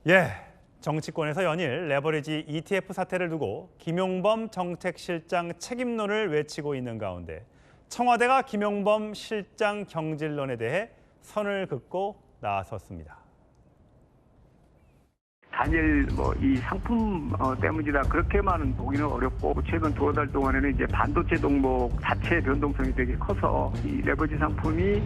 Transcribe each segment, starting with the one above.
예, 정치권에서 연일 레버리지 ETF 사태를 두고 김용범 정책실장 책임론을 외치고 있는 가운데 청와대가 김용범 실장 경질론에 대해 선을 긋고 나섰습니다. 단일 이 상품 때문이라 그렇게만은 보기는 어렵고, 최근 두어 달 동안에는 이제 반도체 종목 자체 변동성이 되게 커서 이 레버리지 상품이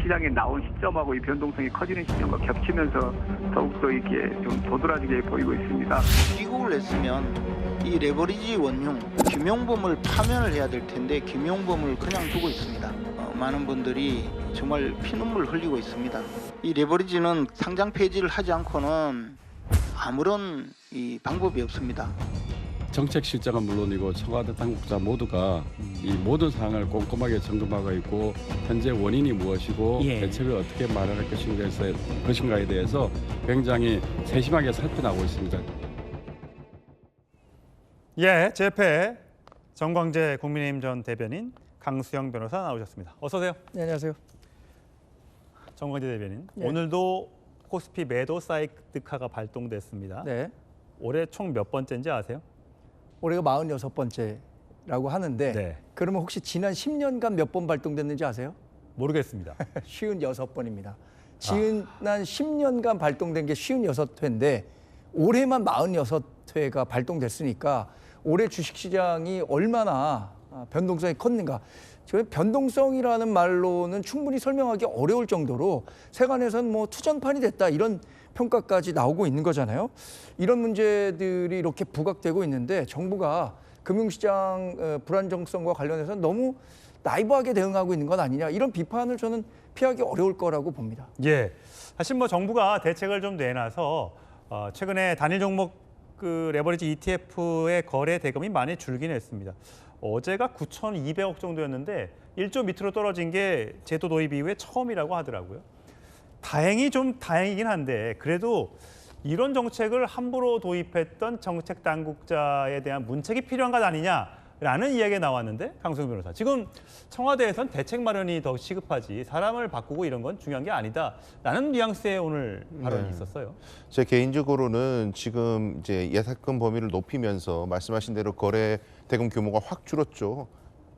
시장에 나온 시점하고 이 변동성이 커지는 시점과 겹치면서 더욱더 이렇게 좀 도드라지게 보이고 있습니다. 기국을 냈으면 이 레버리지 원흉 김용범을 파면을 해야 될 텐데 김용범을 그냥 두고 있습니다. 많은 분들이 정말 피눈물 흘리고 있습니다. 이 레버리지는 상장 폐지를 하지 않고는 아무런 이 방법이 없습니다. 정책실장은 물론이고 청와대 당국자 모두가 이 모든 사항을 꼼꼼하게 점검하고 있고 현재 원인이 무엇이고 대책을 어떻게 마련할 것인가에 대해서 굉장히 세심하게 살펴나고 있습니다. 예, 제1회 정광재 국민의힘 전 대변인 강수영 변호사 나오셨습니다. 어서 오세요. 네, 안녕하세요. 정광재 대변인, 예. 오늘도 코스피 매도 사이드카가 발동됐습니다. 네. 올해 총 몇 번째인지 아세요? 올해가 46번째라고 하는데 네. 그러면 혹시 지난 10년간 몇 번 발동됐는지 아세요? 모르겠습니다. 56번입니다. 지난 10년간 발동된 게 56회인데 올해만 46회가 발동됐으니까 올해 주식시장이 얼마나 변동성이 컸는가. 지금 변동성이라는 말로는 충분히 설명하기 어려울 정도로 세간에서는 투전판이 됐다 이런 평가까지 나오고 있는 거잖아요. 이런 문제들이 이렇게 부각되고 있는데 정부가 금융시장 불안정성과 관련해서 너무 나이브하게 대응하고 있는 건 아니냐, 이런 비판을 저는 피하기 어려울 거라고 봅니다. 예, 사실 정부가 대책을 좀 내놔서 최근에 단일 종목 레버리지 ETF의 거래 대금이 많이 줄긴 했습니다. 어제가 9,200억 정도였는데 1조 밑으로 떨어진 게 제도 도입 이후에 처음이라고 하더라고요. 다행이긴 한데 그래도 이런 정책을 함부로 도입했던 정책 당국자에 대한 문책이 필요한 것 아니냐라는 이야기가 나왔는데, 강수영 변호사, 지금 청와대에선 대책 마련이 더 시급하지 사람을 바꾸고 이런 건 중요한 게 아니다라는 뉘앙스의 오늘 발언이 있었어요. 제 개인적으로는 지금 이제 예탁금 범위를 높이면서 말씀하신 대로 거래 대금 규모가 확 줄었죠.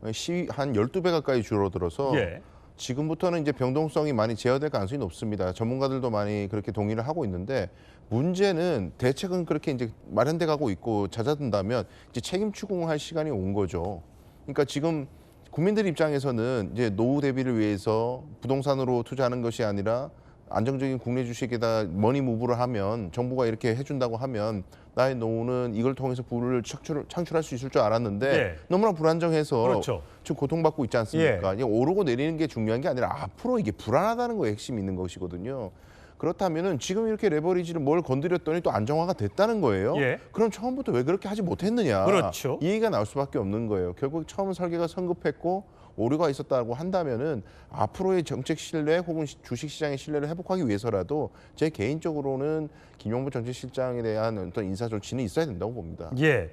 한 12배 가까이 줄어들어서 예. 지금부터는 이제 변동성이 많이 제어될 가능성이 높습니다. 전문가들도 많이 그렇게 동의를 하고 있는데, 문제는 대책은 그렇게 이제 마련돼 가고 있고 잦아든다면 이제 책임 추궁할 시간이 온 거죠. 그러니까 지금 국민들 입장에서는 이제 노후 대비를 위해서 부동산으로 투자하는 것이 아니라 안정적인 국내 주식에다 머니 무브를 하면, 정부가 이렇게 해준다고 하면 나의 노후는 이걸 통해서 부를 창출할 수 있을 줄 알았는데 네. 너무나 불안정해서 그렇죠. 지금 고통받고 있지 않습니까? 오르고 내리는 게 중요한 게 아니라 앞으로 이게 불안하다는 거에 핵심이 있는 것이거든요. 그렇다면은 지금 이렇게 레버리지를 뭘 건드렸더니 또 안정화가 됐다는 거예요. 예. 그럼 처음부터 왜 그렇게 하지 못했느냐? 그렇죠. 이 얘기가 나올 수밖에 없는 거예요. 결국 처음 설계가 성급했고 오류가 있었다고 한다면은 앞으로의 정책 신뢰 혹은 주식 시장의 신뢰를 회복하기 위해서라도 제 개인적으로는 김용범 정책실장에 대한 어떤 인사 조치는 있어야 된다고 봅니다. 예.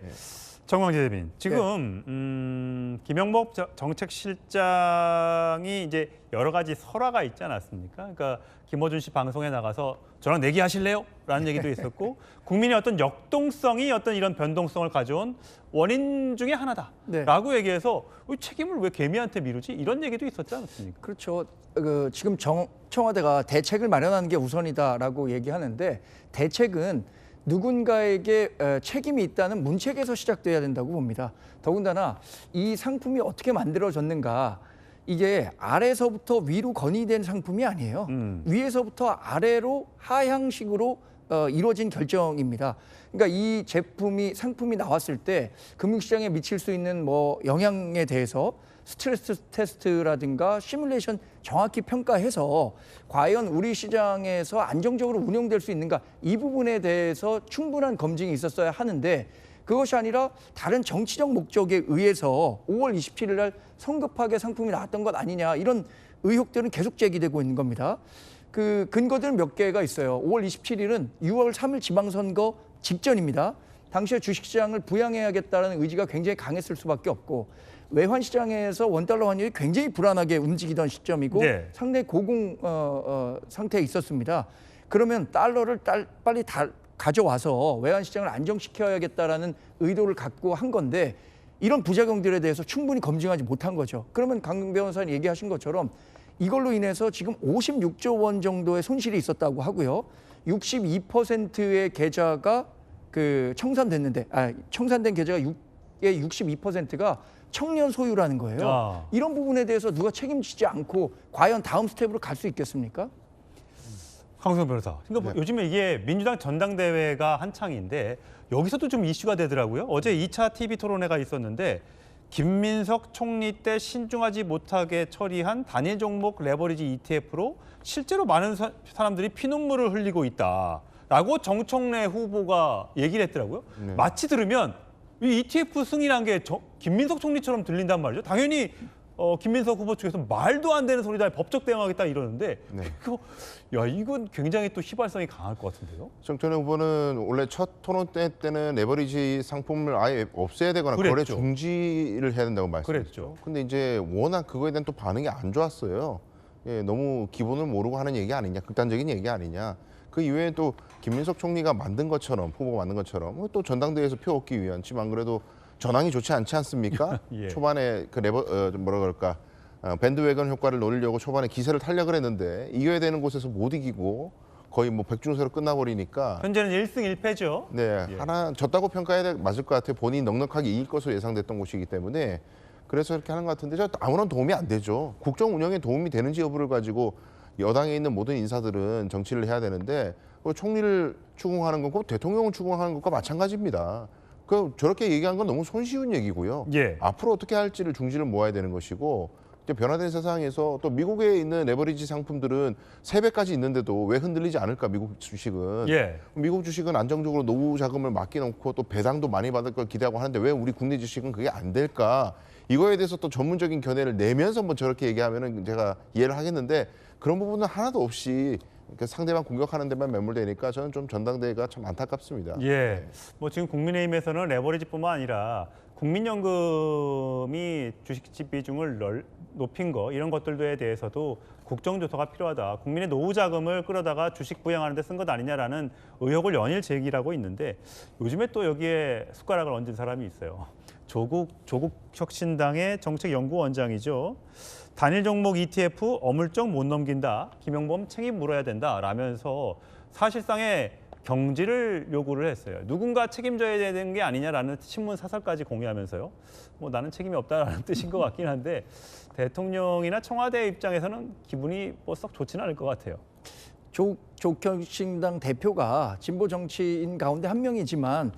정광재 대변인, 지금 김용범 정책실장이 이제 여러 가지 설화가 있지 않았습니까? 그러니까 김어준 씨 방송에 나가서 저랑 내기하실래요? 라는 얘기도 있었고 국민의 어떤 역동성이 어떤 이런 변동성을 가져온 원인 중에 하나다라고 얘기해서 책임을 왜 개미한테 미루지? 이런 얘기도 있었지 않았습니까? 그렇죠. 지금 청와대가 대책을 마련하는 게 우선이다라고 얘기하는데, 대책은 누군가에게 책임이 있다는 문책에서 시작돼야 된다고 봅니다. 더군다나 이 상품이 어떻게 만들어졌는가, 이게 아래서부터 위로 건의된 상품이 아니에요. 위에서부터 아래로 하향식으로 이루어진 결정입니다. 그러니까 이 상품이 나왔을 때 금융시장에 미칠 수 있는 영향에 대해서 스트레스 테스트라든가 시뮬레이션 정확히 평가해서 과연 우리 시장에서 안정적으로 운영될 수 있는가, 이 부분에 대해서 충분한 검증이 있었어야 하는데, 그것이 아니라 다른 정치적 목적에 의해서 5월 27일 날 성급하게 상품이 나왔던 것 아니냐, 이런 의혹들은 계속 제기되고 있는 겁니다. 그 근거들은 몇 개가 있어요. 5월 27일은 6월 3일 지방선거 직전입니다. 당시에 주식시장을 부양해야겠다는 의지가 굉장히 강했을 수밖에 없고, 외환시장에서 원달러 환율이 굉장히 불안하게 움직이던 시점이고 상당히 고공 상태에 있었습니다. 그러면 달러를 빨리 가져와서 외환시장을 안정시켜야겠다라는 의도를 갖고 한 건데 이런 부작용들에 대해서 충분히 검증하지 못한 거죠. 그러면 강 변호사님 얘기하신 것처럼 이걸로 인해서 지금 56조 원 정도의 손실이 있었다고 하고요. 62%의 계좌가 청산됐는데 청산된 계좌가 62%가 청년 소유라는 거예요. 이런 부분에 대해서 누가 책임지지 않고 과연 다음 스텝으로 갈 수 있겠습니까? 강승현 변호사. 그러니까 요즘에 이게 민주당 전당대회가 한창인데 여기서도 좀 이슈가 되더라고요. 어제 2차 TV 토론회가 있었는데 김민석 총리 때 신중하지 못하게 처리한 단일 종목 레버리지 ETF로 실제로 많은 사람들이 피눈물을 흘리고 있다라고 정청래 후보가 얘기를 했더라고요. 네. 마치 들으면 이 ETF 승인한 게 김민석 총리처럼 들린단 말이죠. 당연히 김민석 후보 측에서 말도 안 되는 소리다, 법적 대응하겠다 이러는데 네. 이건 굉장히 또 휘발성이 강할 것 같은데요. 정청래 후보는 원래 첫 토론 때는 레버리지 상품을 아예 없애야 되거나 그랬죠. 거래 중지를 해야 된다고 말씀했죠. 그랬죠. 근데 이제 워낙 그거에 대한 또 반응이 안 좋았어요. 예, 너무 기본을 모르고 하는 얘기 아니냐, 극단적인 얘기 아니냐. 그 이외에 또 김민석 총리가 만든 것처럼, 후보가 만든 것처럼 또 전당대회에서 표 얻기 위한, 지금 안 그래도 전황이 좋지 않지 않습니까? 예. 초반에 그 뭐라 그럴까, 밴드웨건 효과를 노리려고 초반에 기세를 타려고 했는데 이겨야 되는 곳에서 못 이기고 거의 뭐 백중세로 끝나버리니까 현재는 1승 1패죠. 네, 예. 하나 졌다고 평가해야 맞을 것 같아요. 본인이 넉넉하게 이길 것으로 예상됐던 곳이기 때문에 그래서 이렇게 하는 것 같은데 저 아무런 도움이 안 되죠. 국정 운영에 도움이 되는지 여부를 가지고 여당에 있는 모든 인사들은 정치를 해야 되는데 총리를 추궁하는 거고 대통령을 추궁하는 것과 마찬가지입니다. 저렇게 얘기한 건 너무 손쉬운 얘기고요. 예. 앞으로 어떻게 할지를 중지를 모아야 되는 것이고, 이제 변화된 세상에서 또 미국에 있는 레버리지 상품들은 3배까지 있는데도 왜 흔들리지 않을까, 미국 주식은. 예. 미국 주식은 안정적으로 노후 자금을 맡겨놓고 또 배당도 많이 받을 걸 기대하고 하는데 왜 우리 국내 주식은 그게 안 될까? 이거에 대해서 또 전문적인 견해를 내면서 뭐 저렇게 얘기하면은 제가 이해를 하겠는데 그런 부분은 하나도 없이 상대방 공격하는 데만 매몰되니까 저는 좀 전당대회가 참 안타깝습니다. 예. 뭐 지금 국민의힘에서는 레버리지뿐만 아니라 국민연금이 주식 비중을 높인 거 이런 것들에 대해서도 국정조사가 필요하다. 국민의 노후 자금을 끌어다가 주식 부양하는 데 쓴 것 아니냐라는 의혹을 연일 제기하고 있는데 요즘에 또 여기에 숟가락을 얹은 사람이 있어요. 조국 혁신당의 정책연구원장이죠. 단일 종목 ETF 어물쩍 못 넘긴다. 김영범 책임 물어야 된다라면서 사실상의 경질을 요구를 했어요. 누군가 책임져야 되는 게 아니냐라는 신문 사설까지 공유하면서요. 뭐 나는 책임이 없다라는 뜻인 것 같긴 한데 대통령이나 청와대 입장에서는 기분이 뭐 썩 좋지는 않을 것 같아요. 조국혁신당 대표가 진보 정치인 가운데 한 명이지만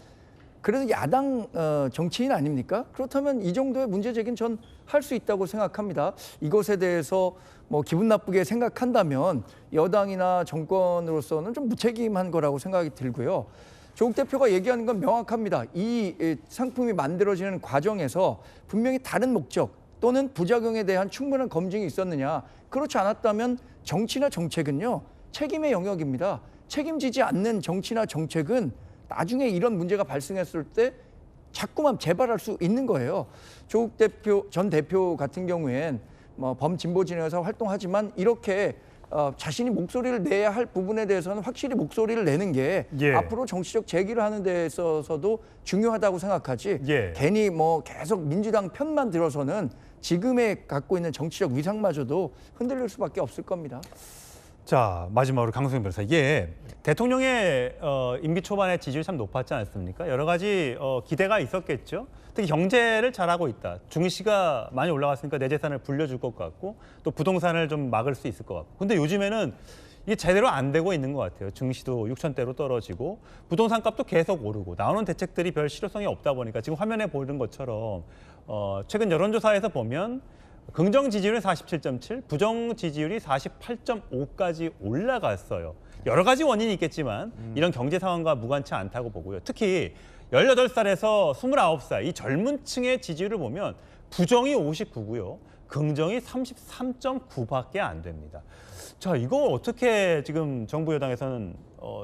그래도 야당 정치인 아닙니까? 그렇다면 이 정도의 문제 제기는 전 할 수 있다고 생각합니다. 이것에 대해서 뭐 기분 나쁘게 생각한다면 여당이나 정권으로서는 좀 무책임한 거라고 생각이 들고요. 조국 대표가 얘기하는 건 명확합니다. 이 상품이 만들어지는 과정에서 분명히 다른 목적 또는 부작용에 대한 충분한 검증이 있었느냐. 그렇지 않았다면 정치나 정책은요. 책임의 영역입니다. 책임지지 않는 정치나 정책은 나중에 이런 문제가 발생했을 때 자꾸만 재발할 수 있는 거예요. 조국 전 대표 같은 경우엔 뭐 범진보 진영에서 활동하지만 이렇게 자신이 목소리를 내야 할 부분에 대해서는 확실히 목소리를 내는 게 예. 앞으로 정치적 제기를 하는 데 있어서도 중요하다고 생각하지. 예. 괜히 뭐 계속 민주당 편만 들어서는 지금의 갖고 있는 정치적 위상마저도 흔들릴 수밖에 없을 겁니다. 자, 마지막으로 강승현 변호사. 이게 대통령의 임기 초반에 지지율이 참 높았지 않습니까? 여러 가지 기대가 있었겠죠. 특히 경제를 잘하고 있다. 중시가 많이 올라갔으니까 내 재산을 불려줄 것 같고 또 부동산을 좀 막을 수 있을 것 같고. 근데 요즘에는 이게 제대로 안 되고 있는 것 같아요. 증시도 6천대로 떨어지고 부동산 값도 계속 오르고 나오는 대책들이 별 실효성이 없다 보니까 지금 화면에 보이는 것처럼 최근 여론조사에서 보면 긍정 지지율은 47.7, 부정 지지율이 48.5까지 올라갔어요. 여러 가지 원인이 있겠지만 이런 경제 상황과 무관치 않다고 보고요. 특히 18살에서 29살 이 젊은 층의 지지율을 보면 부정이 59고요. 긍정이 33.9밖에 안 됩니다. 자, 이거 어떻게 지금 정부 여당에서는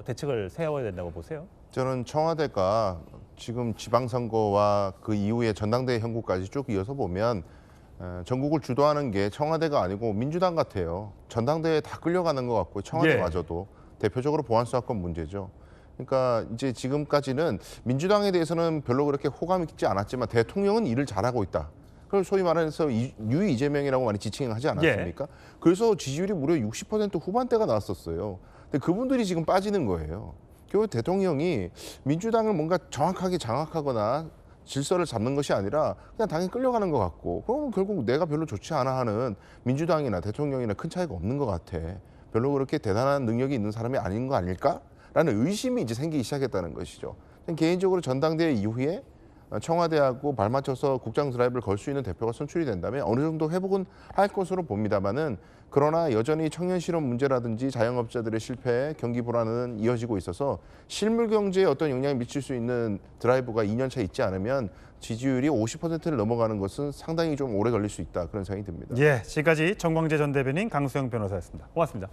대책을 세워야 된다고 보세요? 저는 청와대가 지금 지방선거와 그 이후에 전당대회 형국까지 쭉 이어서 보면 전국을 주도하는 게 청와대가 아니고 민주당 같아요. 전당대회에 다 끌려가는 것 같고 청와대마저도 대표적으로 보안수사권 문제죠. 그러니까 이제 지금까지는 민주당에 대해서는 별로 그렇게 호감 있지 않았지만 대통령은 일을 잘하고 있다. 그걸 소위 말해서 뉴 이재명이라고 많이 지칭하지 않았습니까? 그래서 지지율이 무려 60% 후반대가 나왔었어요. 근데 그분들이 지금 빠지는 거예요. 결국 대통령이 민주당을 뭔가 정확하게 장악하거나 질서를 잡는 것이 아니라 그냥 당이 끌려가는 것 같고, 그럼 결국 내가 별로 좋지 않아 하는 민주당이나 대통령이나 큰 차이가 없는 것 같아. 별로 그렇게 대단한 능력이 있는 사람이 아닌 거 아닐까라는 의심이 이제 생기기 시작했다는 것이죠. 개인적으로 전당대회 이후에 청와대하고 발맞춰서 국정 드라이브를 걸 수 있는 대표가 선출이 된다면 어느 정도 회복은 할 것으로 봅니다만은, 그러나 여전히 청년 실업 문제라든지 자영업자들의 실패, 경기 불안은 이어지고 있어서 실물 경제에 어떤 영향을 미칠 수 있는 드라이브가 2년차 있지 않으면 지지율이 50%를 넘어가는 것은 상당히 좀 오래 걸릴 수 있다, 그런 생각이 듭니다. 예, 지금까지 정광재 전 대변인, 강수영 변호사였습니다. 고맙습니다.